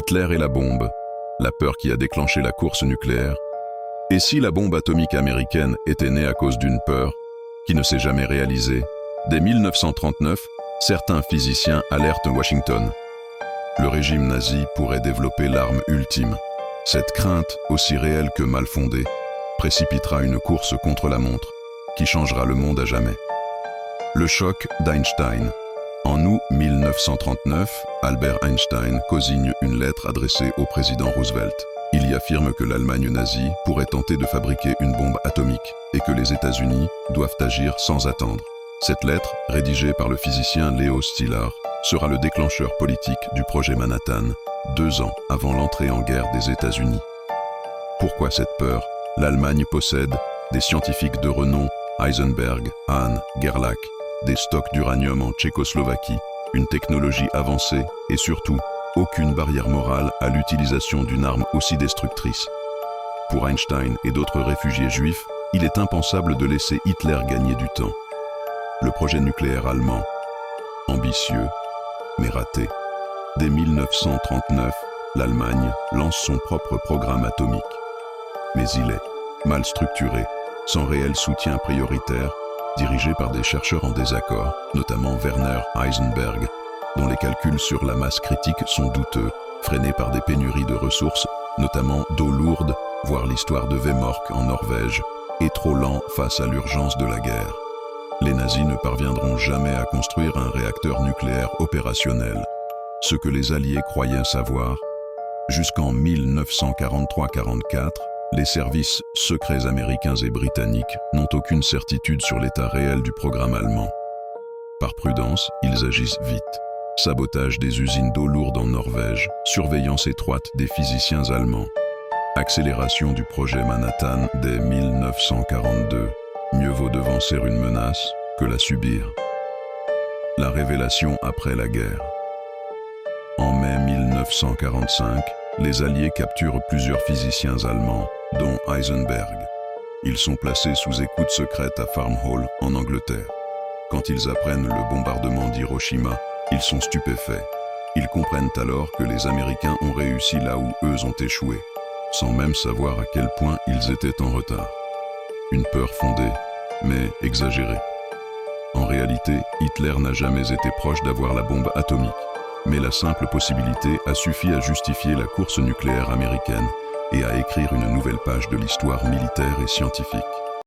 Hitler et la bombe, la peur qui a déclenché la course nucléaire. Et si la bombe atomique américaine était née à cause d'une peur qui ne s'est jamais réalisée? Dès 1939, certains physiciens alertent Washington. Le régime nazi pourrait développer l'arme ultime. Cette crainte, aussi réelle que mal fondée, précipitera une course contre la montre qui changera le monde à jamais. Le choc d'Einstein. En août 1939, Albert Einstein cosigne une lettre adressée au président Roosevelt. Il y affirme que l'Allemagne nazie pourrait tenter de fabriquer une bombe atomique et que les États-Unis doivent agir sans attendre. Cette lettre, rédigée par le physicien Leo Szilard, sera le déclencheur politique du projet Manhattan, 2 ans avant l'entrée en guerre des États-Unis. Pourquoi cette peur? L'Allemagne possède des scientifiques de renom, Heisenberg, Hahn, Gerlach, des stocks d'uranium en Tchécoslovaquie, une technologie avancée et surtout, aucune barrière morale à l'utilisation d'une arme aussi destructrice. Pour Einstein et d'autres réfugiés juifs, il est impensable de laisser Hitler gagner du temps. Le projet nucléaire allemand, ambitieux, mais raté. Dès 1939, l'Allemagne lance son propre programme atomique. Mais il est mal structuré, sans réel soutien prioritaire, dirigé par des chercheurs en désaccord, notamment Werner Heisenberg, dont les calculs sur la masse critique sont douteux, freinés par des pénuries de ressources, notamment d'eau lourde, voire l'histoire de Vemork en Norvège, et trop lent face à l'urgence de la guerre. Les nazis ne parviendront jamais à construire un réacteur nucléaire opérationnel. Ce que les Alliés croyaient savoir, jusqu'en 1943-44, les services secrets américains et britanniques n'ont aucune certitude sur l'état réel du programme allemand. Par prudence, ils agissent vite. Sabotage des usines d'eau lourde en Norvège, surveillance étroite des physiciens allemands. Accélération du projet Manhattan dès 1942. Mieux vaut devancer une menace que la subir. La révélation après la guerre. En mai 1945, les Alliés capturent plusieurs physiciens allemands, dont Heisenberg. Ils sont placés sous écoute secrète à Farnhall, en Angleterre. Quand ils apprennent le bombardement d'Hiroshima, ils sont stupéfaits. Ils comprennent alors que les Américains ont réussi là où eux ont échoué, sans même savoir à quel point ils étaient en retard. Une peur fondée, mais exagérée. En réalité, Hitler n'a jamais été proche d'avoir la bombe atomique, mais la simple possibilité a suffi à justifier la course nucléaire américaine et à écrire une nouvelle page de l'histoire militaire et scientifique.